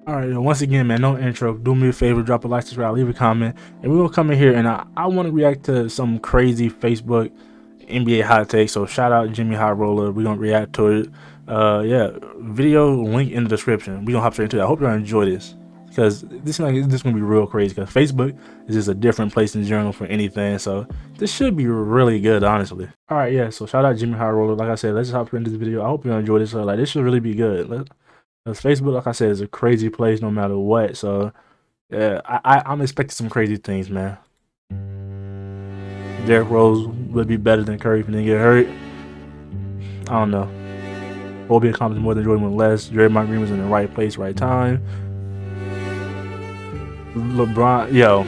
All right, once again, man, no intro. Do me a favor, drop a like, subscribe, leave a comment, and we're gonna come in here and I want to react to some crazy Facebook NBA hot take. So shout out Jimmy Hot Roller. We're gonna react to it. Yeah, video link in the description. We gonna hop straight into it. I hope y'all enjoy this because this gonna be real crazy. Because Facebook is just a different place in general for anything. So this should be really good, honestly. All right, yeah. So shout out Jimmy Hot Roller. Like I said, let's hop into this video. I hope y'all enjoy this. Like this should really be good. Because Facebook, like I said, is a crazy place no matter what. So yeah, I'm expecting some crazy things, man. Derrick Rose would be better than Curry if he didn't get hurt. I don't know. Kobe accomplished more than Jordan with less. Draymond Green was in the right place, right time. LeBron, yo,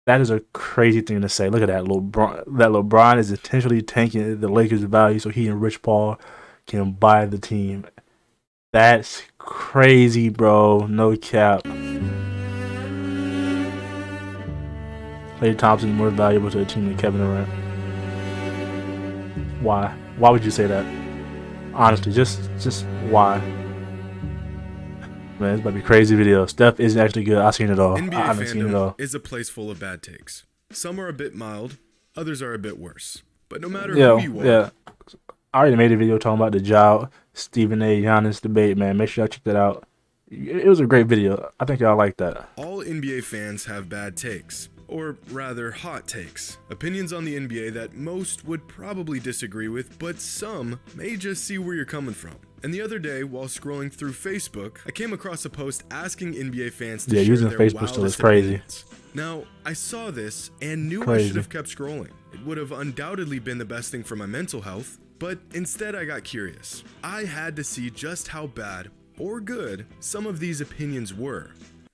that is a crazy thing to say. Look at that. LeBron is intentionally tanking the Lakers' value so he and Rich Paul can buy the team. That's crazy, bro. No cap. Klay Thompson is more valuable to the team than Kevin Durant. Why? Why would you say that? Honestly, just why? Man, it's about to be a crazy video. Steph isn't actually good. I've seen it all. NBA I haven't seen it all. is a place full of bad takes. Some are a bit mild, others are a bit worse. But no matter Yo, who you are, yeah. I already made a video talking about the Ja, Stephen A. Giannis debate, man. Make sure y'all check that out. It was a great video. I think y'all like that. all NBA fans have bad takes. Or rather, hot takes. Opinions on the NBA that most would probably disagree with, but some may just see where you're coming from. And the other day, while scrolling through Facebook, I came across a post asking NBA fans to share Using their Facebook still is wildest crazy. opinions. Now, I saw this and knew I Crazy. should have kept scrolling. It would have undoubtedly been the best thing for my mental health, but instead I got curious. I had to see just how bad or good some of these opinions were.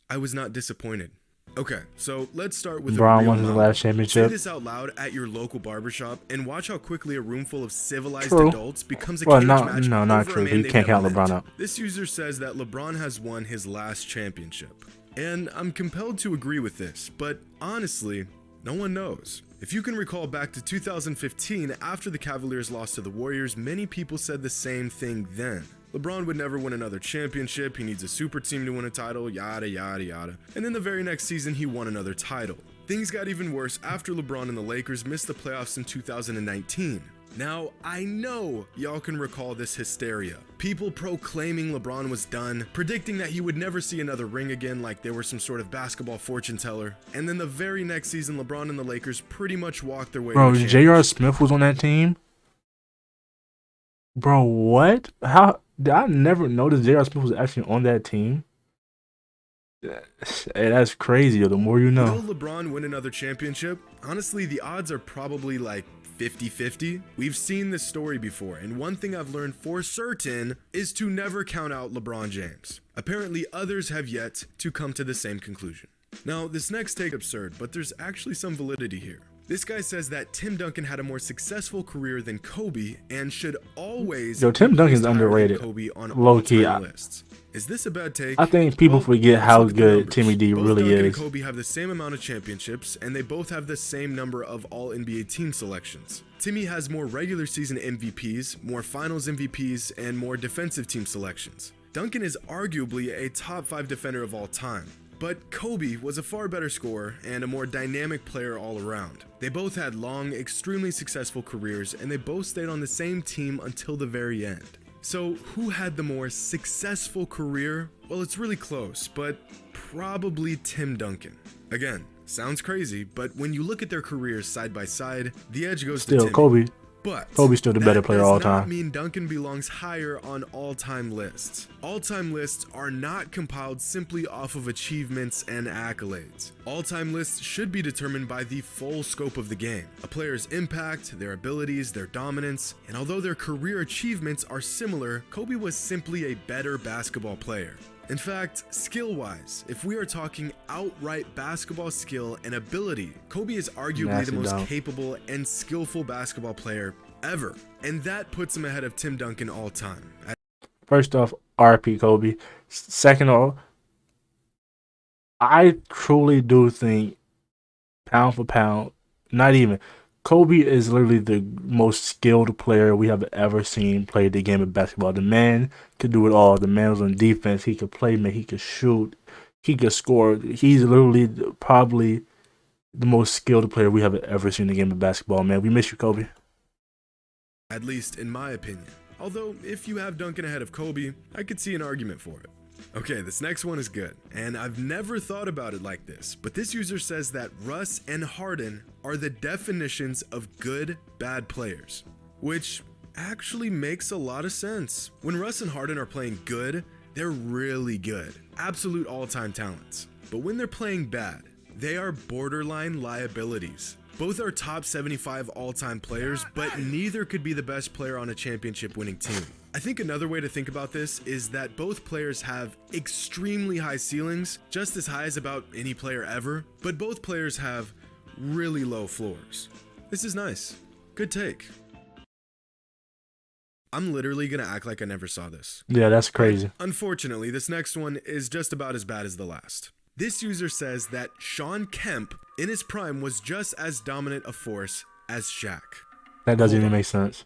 I was not disappointed. Okay, so let's start with LeBron a real won his moment. last Say championship. this out loud at your local barbershop and watch how quickly a room full of civilized True. adults becomes a Well, cage not match over true. a You man named can't count Eminem. LeBron out. This user says that LeBron has won his last championship. And I'm compelled to agree with this, but honestly, no one knows. If you can recall back to 2015, after the Cavaliers lost to the Warriors, many people said the same thing then. LeBron would never win another championship, he needs a super team to win a title, yada yada yada. And then the very next season, he won another title. Things got even worse after LeBron and the Lakers missed the playoffs in 2019. Now, I know y'all can recall this hysteria. People proclaiming LeBron was done, predicting that he would never see another ring again like they were some sort of basketball fortune teller. And then the very next season, LeBron and the Lakers pretty much walked their way Bro, to a J.R. championship. Smith was on that team. Bro, what? How did I never notice J.R. Smith was actually on that team? Hey, that's crazy. The more you know. Will LeBron win another championship? Honestly, the odds are probably like 50-50. We've seen this story before, and one thing I've learned for certain is to never count out LeBron James. Apparently, others have yet to come to the same conclusion. Now, this next take is absurd, but there's actually some validity here. This guy says that Tim Duncan had a more successful career than Kobe and should always Yo, Tim be Duncan's placed higher than underrated. Kobe on Low-key, all-time lists. Is this a bad take? I think people Well, forget let's how look at the good numbers. Timmy D Both really Duncan is. and Kobe have the same amount of championships, and they both have the same number of all-NBA team selections. Timmy has more regular season MVPs, more finals MVPs, and more defensive team selections. Duncan is arguably a top 5 defender of all time. But Kobe was a far better scorer and a more dynamic player all around. They both had long, extremely successful careers, and they both stayed on the same team until the very end. So who had the more successful career? Well, it's really close, but probably Tim Duncan. Again, sounds crazy, but when you look at their careers side by side, the edge goes to Still, Timmy. Kobe. But Kobe's still the better that player does all not time. mean Duncan belongs higher on all-time lists. All-time lists are not compiled simply off of achievements and accolades. All-time lists should be determined by the full scope of the game, a player's impact, their abilities, their dominance, and although their career achievements are similar, Kobe was simply a better basketball player. In fact, skill-wise, if we are talking outright basketball skill and ability, Kobe is arguably Nasty the most dog. capable and skillful basketball player ever. And that puts him ahead of Tim Duncan all time. First off, RP Kobe. Second off, I truly do think pound for pound, not even Kobe is literally the most skilled player we have ever seen play the game of basketball. The man could do it all. The man was on defense. He could play, man. He could shoot. He could score. He's literally probably the most skilled player we have ever seen in the game of basketball, man. We miss you, Kobe. At least in my opinion. Although, if you have Duncan ahead of Kobe, I could see an argument for it. Okay, this next one is good, and I've never thought about it like this, but this user says that Russ and Harden are the definitions of good, bad players, which actually makes a lot of sense. When Russ and Harden are playing good, they're really good, absolute all-time talents. But when they're playing bad, they are borderline liabilities. Both are top 75 all-time players, but neither could be the best player on a championship-winning team. I think another way to think about this is that both players have extremely high ceilings, just as high as about any player ever, but both players have really low floors. This is nice. Good take. I'm literally gonna act like I never saw this. Yeah, that's crazy. Unfortunately, this next one is just about as bad as the last. This user says that Shawn Kemp in his prime was just as dominant a force as Shaq. That doesn't even make sense.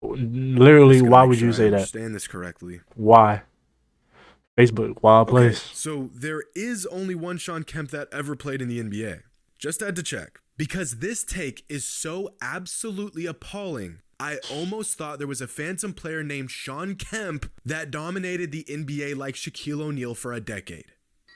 Literally, why would you say that? Understand this correctly. Why? Facebook, wild place. So there is only one Shawn Kemp that ever played in the NBA. Just had to check. Because this take is so absolutely appalling, I almost thought there was a phantom player named Shawn Kemp that dominated the NBA like Shaquille O'Neal for a decade.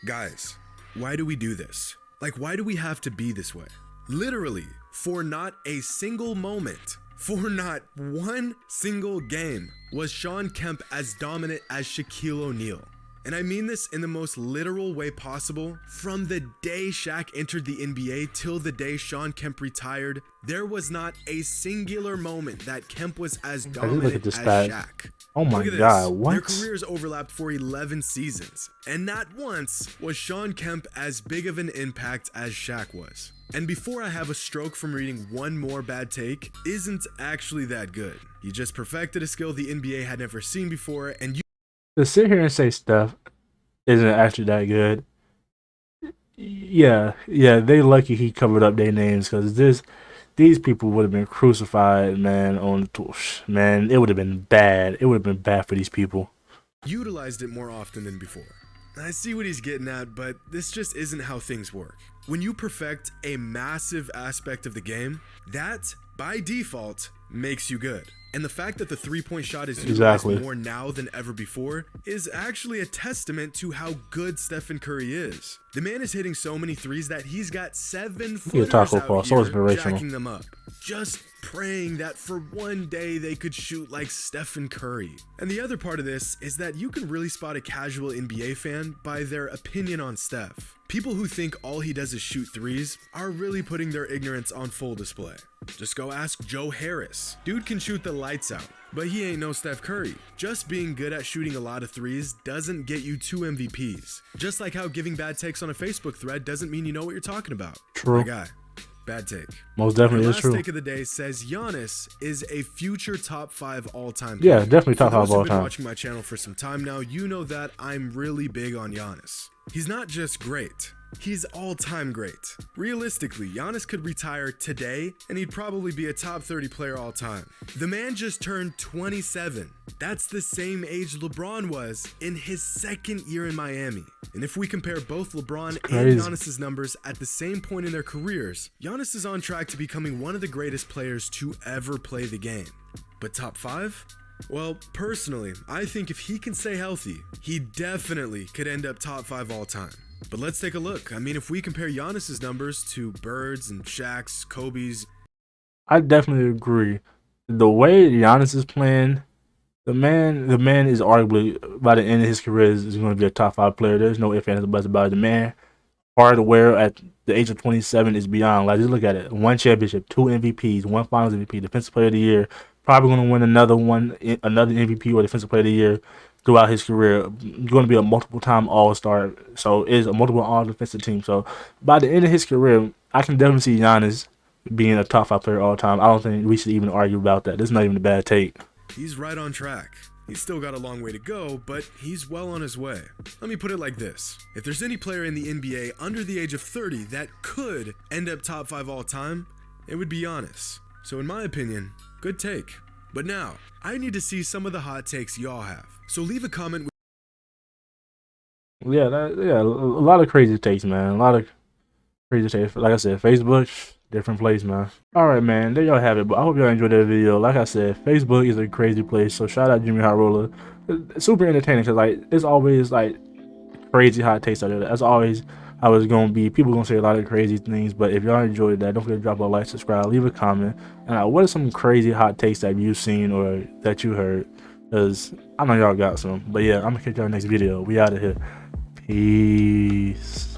Guys, why do we do this? Like, why do we have to be this way? Literally, for not a single moment, for not one single game, was Shawn Kemp as dominant as Shaquille O'Neal. And I mean this in the most literal way possible. From the day Shaq entered the NBA till the day Shawn Kemp retired, there was not a singular moment that Kemp was as dominant as Shaq. Oh my God, what? Their careers overlapped for 11 seasons, and not once was Shawn Kemp as big of an impact as Shaq was. And before I have a stroke from reading one more bad take, isn't actually that good. He just perfected a skill the NBA had never seen before, and to sit here and say Steph isn't actually that good, yeah, they lucky he covered up their names, because these people would have been crucified, man. Man, it would have been bad. It would have been bad for these people. Utilized it more often than before. I see what he's getting at, but this just isn't how things work. When you perfect a massive aspect of the game, that, by default, makes you good. And the fact that the three-point shot is utilized more now than ever before is actually a testament to how good Stephen Curry is. The man is hitting so many threes that he's got 7-footers out here jacking them up. Just praying that for one day they could shoot like Stephen Curry. And the other part of this is that you can really spot a casual NBA fan by their opinion on Steph. People who think all he does is shoot threes are really putting their ignorance on full display. Just go ask Joe Harris. Dude can shoot the lights out, but he ain't no Steph Curry. Just being good at shooting a lot of threes doesn't get you 2 MVPs. Just like how giving bad takes on a Facebook thread doesn't mean you know what you're talking about. True. My guy. Bad take. Most definitely is true. Last take of the day says Giannis is a future top 5 all-time player. Yeah, definitely top 5 all-time. For those who've been watching my channel for some time now, you know that I'm really big on Giannis. He's not just great. He's all-time great. Realistically, Giannis could retire today and he'd probably be a top 30 player all time. The man just turned 27. That's the same age LeBron was in his second year in Miami. And if we compare both LeBron and Giannis's numbers at the same point in their careers, Giannis is on track to becoming one of the greatest players to ever play the game. But top 5? Well, personally, I think if he can stay healthy, he definitely could end up top 5 all time. But let's take a look. I mean, if we compare Giannis's numbers to Bird's and Shaq's, Kobe's, I definitely agree. The way Giannis is playing, the man is arguably by the end of his career is going to be a top 5 player. There's no ifs, ands, or buts about it. The man, hard to wear at the age of 27 is beyond. Like, just look at it: 1 championship, 2 MVPs, 1 Finals MVP, Defensive Player of the Year. Probably going to win another MVP or Defensive Player of the Year throughout his career. Going to be a multiple-time All-Star, so is a multiple All-Defensive team. So by the end of his career, I can definitely see Giannis being a top 5 player all time. I don't think we should even argue about that. This is not even a bad take. He's right on track. He's still got a long way to go, but he's well on his way. Let me put it like this. If there's any player in the NBA under the age of 30 that could end up top 5 all time, It would be honest. So in my opinion, good take. But now, I need to see some of the hot takes y'all have. So leave a comment. Yeah, a lot of crazy takes, man. A lot of crazy takes. Like I said, Facebook, different place, man. All right, man. There y'all have it. But I hope y'all enjoyed that video. Like I said, Facebook is a crazy place. So shout out Jimmy Hot Roller. It's super entertaining because like it's always like crazy hot takes out there. That's always how it's gonna be. People gonna say a lot of crazy things. But if y'all enjoyed that, don't forget to drop a like, subscribe, leave a comment. And what are some crazy hot takes that you've seen or that you heard? Because I know y'all got some. But yeah, I'm gonna catch y'all next video. We out of here. Peace.